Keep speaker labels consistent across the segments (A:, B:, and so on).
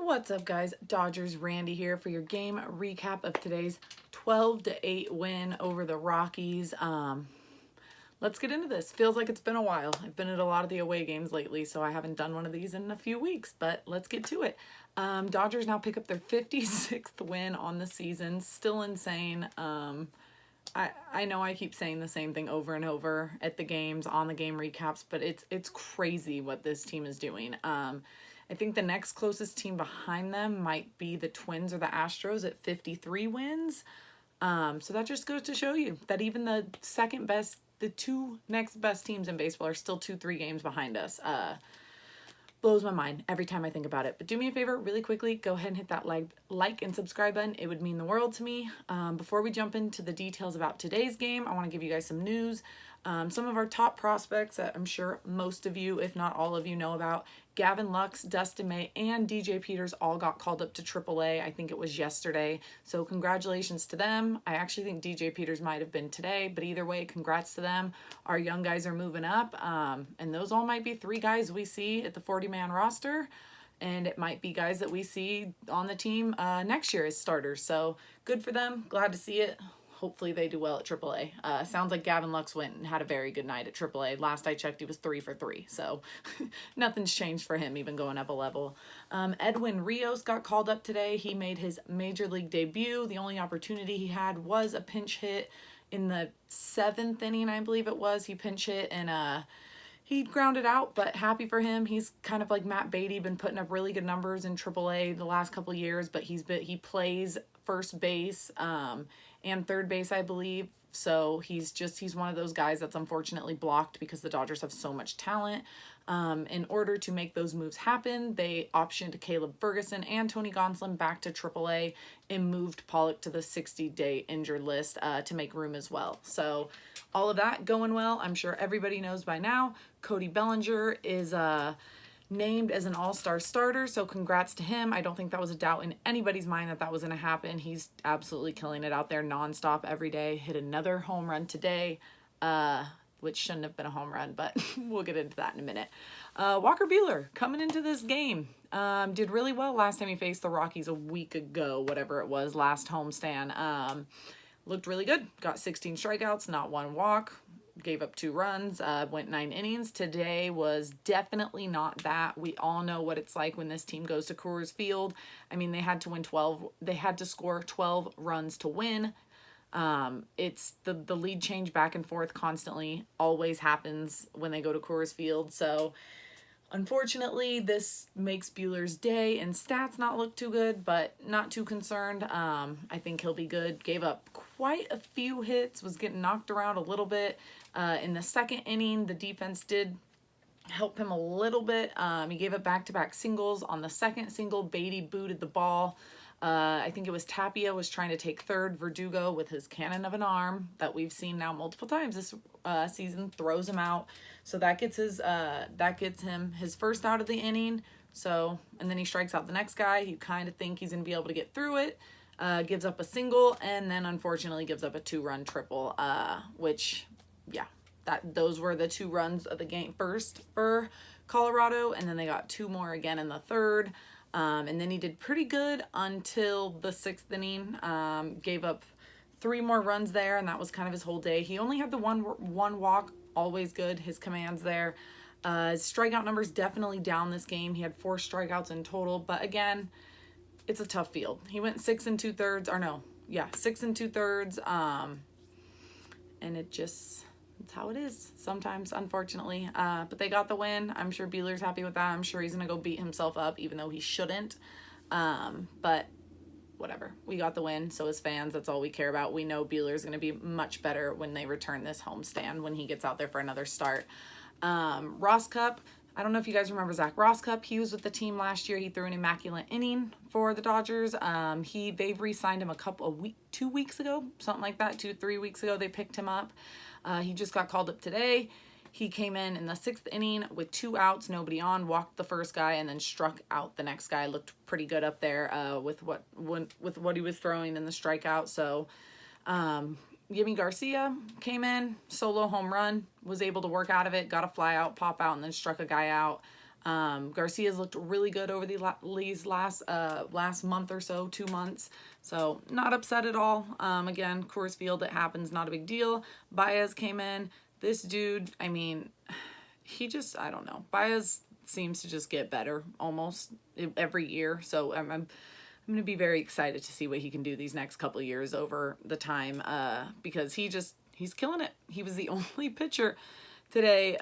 A: What's up, guys? Dodgers Randy here for your game recap of today's 12-8 win over the Rockies. Let's get into this. Feels like it's been a while. I've been at a lot of the away games lately, so I haven't done one of these in a few weeks, but let's get to it. Dodgers now pick up their 56th win on the season. Still insane. I know I keep saying the same thing over and over at the games, on the game recaps, but it's crazy what this team is doing. I think the next closest team behind them might be the Twins or the Astros at 53 wins. So that just goes to show you that even the second best, the two next best teams in baseball are still 2-3 games behind us. Blows my mind every time I think about it. But do me a favor, really quickly, go ahead and hit that like and subscribe button. It would mean the world to me. Before we jump into the details about today's game, I want to give you guys some news. Some of our top prospects that I'm sure most of you, if not all of you, know about. Gavin Lux, Dustin May, and DJ Peters all got called up to AAA. I think it was yesterday. So congratulations to them. I actually think DJ Peters might have been today, but either way, congrats to them. Our young guys are moving up, and those all might be 3 guys we see at the 40-man roster. And it might be guys that we see on the team next year as starters. So good for them. Glad to see it. Hopefully they do well at AAA. Sounds like Gavin Lux went and had a very good night at AAA. Last I checked, he was 3 for 3. So nothing's changed for him, even going up a level. Edwin Rios got called up today. He made his major league debut. The only opportunity he had was a pinch hit in the 7th inning, I believe it was. He pinch hit and he grounded out, but happy for him. He's kind of like Matt Beatty, been putting up really good numbers in AAA the last couple of years, but he plays first base and third base, I believe. So he's one of those guys that's unfortunately blocked because the Dodgers have so much talent. In order to make those moves happen, they optioned Caleb Ferguson and Tony Gonsolin back to AAA and moved Pollock to the 60-day injured list to make room as well. So all of that going well. I'm sure everybody knows by now. Cody Bellinger is named as an all-star starter, so congrats to him. I don't think that was a doubt in anybody's mind that that was going to happen. He's absolutely killing it out there nonstop every day. Hit another home run today, which shouldn't have been a home run, but we'll get into that in a minute. Walker Buehler coming into this game did really well last time he faced the Rockies a week ago, whatever it was, last homestand. Looked really good. Got 16 strikeouts, not one walk. Gave up 2 runs, went 9 innings. Today was definitely not that. We all know what it's like when this team goes to Coors Field. I mean, they had to win 12. They had to score 12 runs to win. It's the lead change back and forth constantly always happens when they go to Coors Field. So unfortunately, this makes Buehler's day and stats not look too good, but not too concerned. I think he'll be good. Gave up quite a few hits, was getting knocked around a little bit. In the 2nd inning, the defense did help him a little bit. He gave up back-to-back singles. On the 2nd single, Beatty booted the ball. I think it was Tapia was trying to take third. Verdugo, with his cannon of an arm that we've seen now multiple times this season, throws him out. So that gets him his first out of the inning. So, and then he strikes out the next guy. You kind of think he's going to be able to get through it. Gives up a single, and then unfortunately gives up a 2-run triple, which, yeah, those were the 2 runs of the game first for Colorado, and then they got 2 more again in the 3rd. And then he did pretty good until the 6th inning. Gave up 3 more runs there, and that was kind of his whole day. He only had the one walk, always good. His commands there. His strikeout numbers definitely down this game. He had 4 strikeouts in total, but again, it's a tough field. He went 6 2/3, or no, yeah, 6 2/3. And it's how it is sometimes, unfortunately. But they got the win. I'm sure Buehler's happy with that. I'm sure he's going to go beat himself up, even though he shouldn't. But whatever. We got the win. So as fans, that's all we care about. We know Buehler's going to be much better when they return this homestand, when he gets out there for another start. Rosscup. I don't know if you guys remember Zac Rosscup. He was with the team last year. He threw an immaculate inning for the Dodgers. They've re-signed him 2 weeks ago, something like that. 2-3 weeks ago, they picked him up. He just got called up today. He came in the 6th inning with 2 outs, nobody on, walked the first guy, and then struck out the next guy. Looked pretty good up there with what he was throwing in the strikeout. So Yimi Garcia came in, solo home run, was able to work out of it, got a fly out, pop out, and then struck a guy out. Garcia's looked really good over these last month or so, 2 months. So not upset at all. Again, Coors Field, it happens, not a big deal. Baez came in. This dude, I mean, I don't know. Baez seems to just get better almost every year. So I'm going to be very excited to see what he can do these next couple of years over the time, because he's killing it. He was the only pitcher today.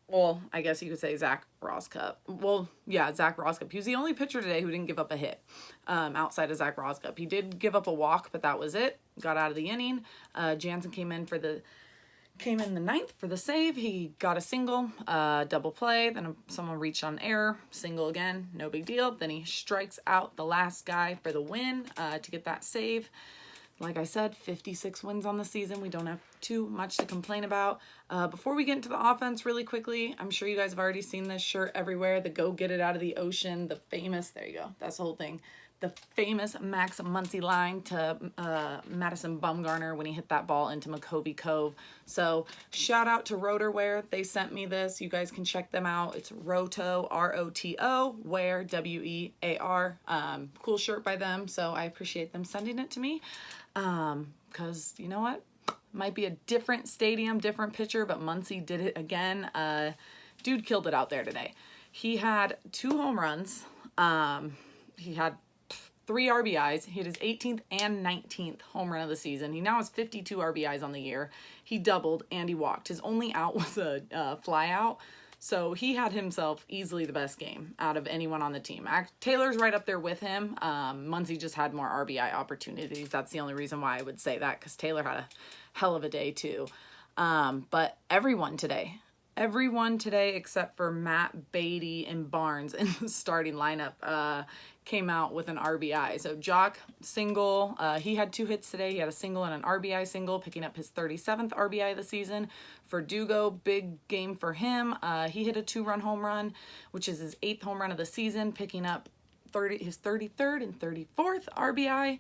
A: Well, I guess you could say Zac Rosscup. Well, yeah, Zac Rosscup. He was the only pitcher today who didn't give up a hit, outside of Zac Rosscup. He did give up a walk, but that was it. Got out of the inning. Jansen came in the ninth for the save. He got a single, double play. Then someone reached on error, single again, no big deal. Then he strikes out the last guy for the win, to get that save. Like I said, 56 wins on the season. We don't have too much to complain about. Before we get into the offense really quickly, I'm sure you guys have already seen this shirt everywhere. The Go Get It Out of the Ocean, the famous, there you go, that's the whole thing. The famous Max Muncy line to Madison Bumgarner when he hit that ball into McCovey Cove. So shout out to Rotorwear. They sent me this. You guys can check them out. It's Roto, R-O-T-O, Wear, W-E-A-R. Cool shirt by them. So I appreciate them sending it to me. Because you know what? Might be a different stadium, different pitcher, but Muncy did it again. Dude killed it out there today. He had 2 home runs. He had 3 RBIs. He hit his 18th and 19th home run of the season. He now has 52 RBIs on the year. He doubled and he walked. His only out was a fly out. So he had himself easily the best game out of anyone on the team. Taylor's right up there with him. Muncy just had more RBI opportunities. That's the only reason why I would say that, because Taylor had a hell of a day too. But everyone today except for Matt Beatty and Barnes in the starting lineup came out with an RBI. So Jock, single. He had 2 hits today. He had a single and an RBI single, picking up his 37th RBI of the season. Verdugo, big game for him. He hit a 2-run home run, which is his 8th home run of the season, picking up his 33rd and 34th RBI.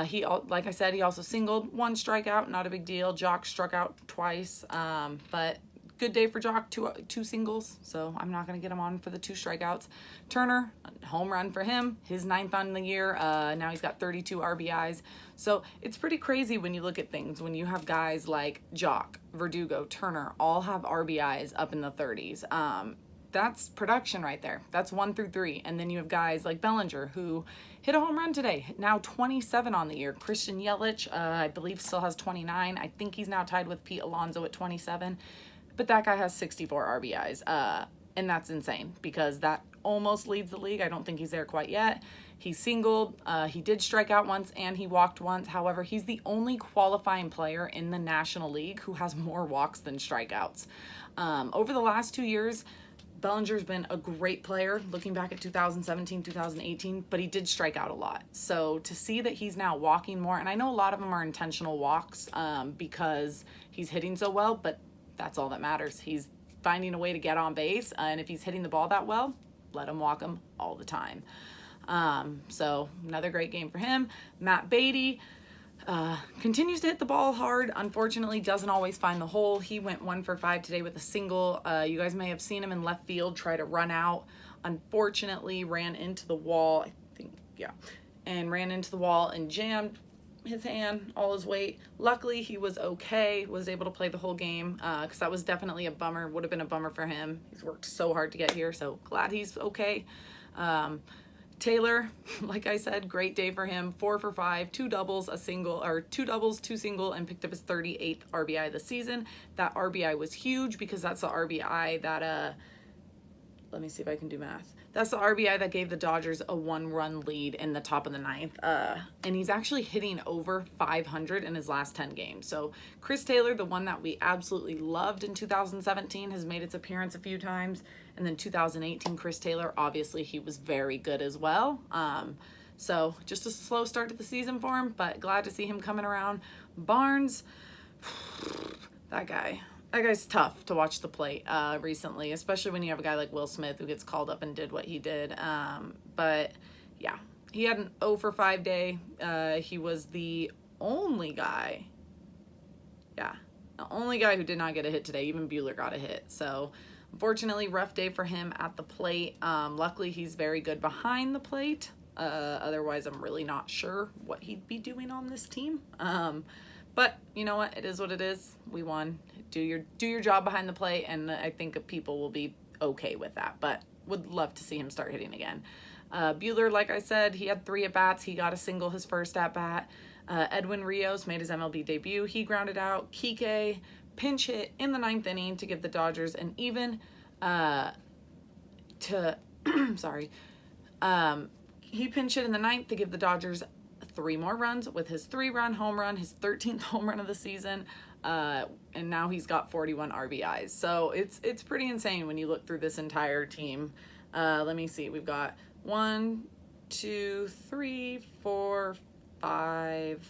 A: He, like I said, he also singled, 1 strikeout, not a big deal. Jock struck out twice, but good day for Jock, 2 singles, so I'm not going to get him on for the 2 strikeouts. Turner, home run for him, his 9th on the year. Now he's got 32 RBIs. So it's pretty crazy when you look at things, when you have guys like Jock, Verdugo, Turner, all have RBIs up in the 30s. That's production right there. That's 1 through 3. And then you have guys like Bellinger, who hit a home run today, now 27 on the year. Christian Yelich, I believe, still has 29. I think he's now tied with Pete Alonso at 27. But that guy has 64 RBIs, and that's insane because that almost leads the league. I don't think he's there quite yet. He singled, he did strike out once, and he walked once. However, he's the only qualifying player in the National League who has more walks than strikeouts. Over the last 2 years, Bellinger's been a great player, looking back at 2017, 2018, but he did strike out a lot. So to see that he's now walking more, and I know a lot of them are intentional walks because he's hitting so well, but that's all that matters. He's finding a way to get on base, and if he's hitting the ball that well, let him walk him all the time. So another great game for him. Matt Beatty continues to hit the ball hard. Unfortunately, doesn't always find the hole. He went 1 for 5 today with a single. You guys may have seen him in left field try to run out. Unfortunately, ran into the wall, I think, yeah, and ran into the wall and jammed his hand, all his weight. Luckily, he was okay, was able to play the whole game, because that was definitely a bummer, would have been a bummer for him. He's worked so hard to get here, so glad he's okay. Taylor, like I said, great day for him. 4 for 5, 2 doubles, a single, or 2 doubles, 2 single, and picked up his 38th RBI of the season. That RBI was huge because that's the RBI that, let me see if I can do math. That's the RBI that gave the Dodgers a 1-run lead in the top of the 9th. And he's actually hitting over 500 in his last 10 games. So Chris Taylor, the one that we absolutely loved in 2017, has made its appearance a few times. And then 2018, Chris Taylor, obviously he was very good as well. So just a slow start to the season for him, but glad to see him coming around. Barnes, that guy's tough to watch the plate recently, especially when you have a guy like Will Smith who gets called up and did what he did. But yeah, he had an 0 for 5 day. He was the only guy, the only guy who did not get a hit today. Even Buehler got a hit. So Unfortunately, rough day for him at the plate. Luckily, he's very good behind the plate. Otherwise, I'm really not sure what he'd be doing on this team. But you know what? It is what it is. We won. Do your job behind the plate, and I think people will be okay with that. But would love to see him start hitting again. Buehler, like I said, he had 3 at-bats. He got a single his first at-bat. Edwin Rios made his MLB debut. He grounded out. Kiké pinch hit in the 9th inning to give the Dodgers an even he pinch hit in the 9th to give the Dodgers 3 more runs with his 3-run home run, his 13th home run of the season, and now he's got 41 RBIs. So it's pretty insane when you look through this entire team. Let me see. We've got 1, 2, 3, 4, 5,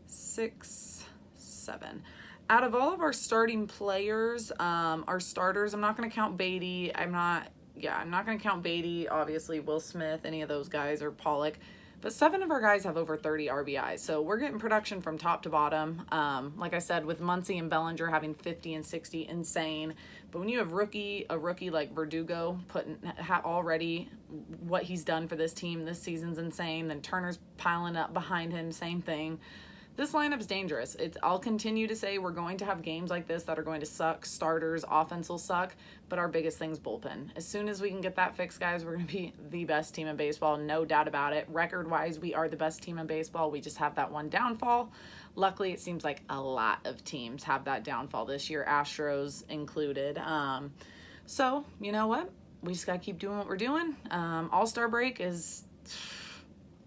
A: 6, 7. Out of all of our starting players, our starters, I'm not going to count Beatty. I'm not going to count Beatty, obviously, Will Smith, any of those guys, or Pollock. But 7 of our guys have over 30 RBIs. So we're getting production from top to bottom. Like I said, with Muncy and Bellinger having 50 and 60, insane. But when you have a rookie like Verdugo already what he's done for this team this season's insane. Then Turner's piling up behind him, same thing. This lineup's dangerous. I'll continue to say we're going to have games like this that are going to suck. Starters, offense will suck, but our biggest thing's bullpen. As soon as we can get that fixed, guys, we're going to be the best team in baseball, no doubt about it. Record-wise, we are the best team in baseball. We just have that one downfall. Luckily, it seems like a lot of teams have that downfall this year, Astros included. So, you know what? We just got to keep doing what we're doing. All-Star break is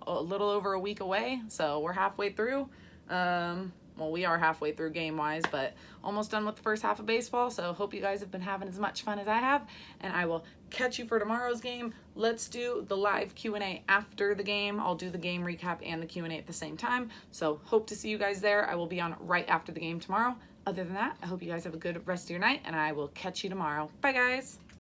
A: a little over a week away, so we're halfway through. Well, we are halfway through game-wise, but almost done with the first half of baseball, so hope you guys have been having as much fun as I have, and I will catch you for tomorrow's game. Let's do the live Q&A after the game. I'll do the game recap and the Q&A at the same time, so hope to see you guys there. I will be on right after the game tomorrow. Other than that, I hope you guys have a good rest of your night, and I will catch you tomorrow. Bye, guys.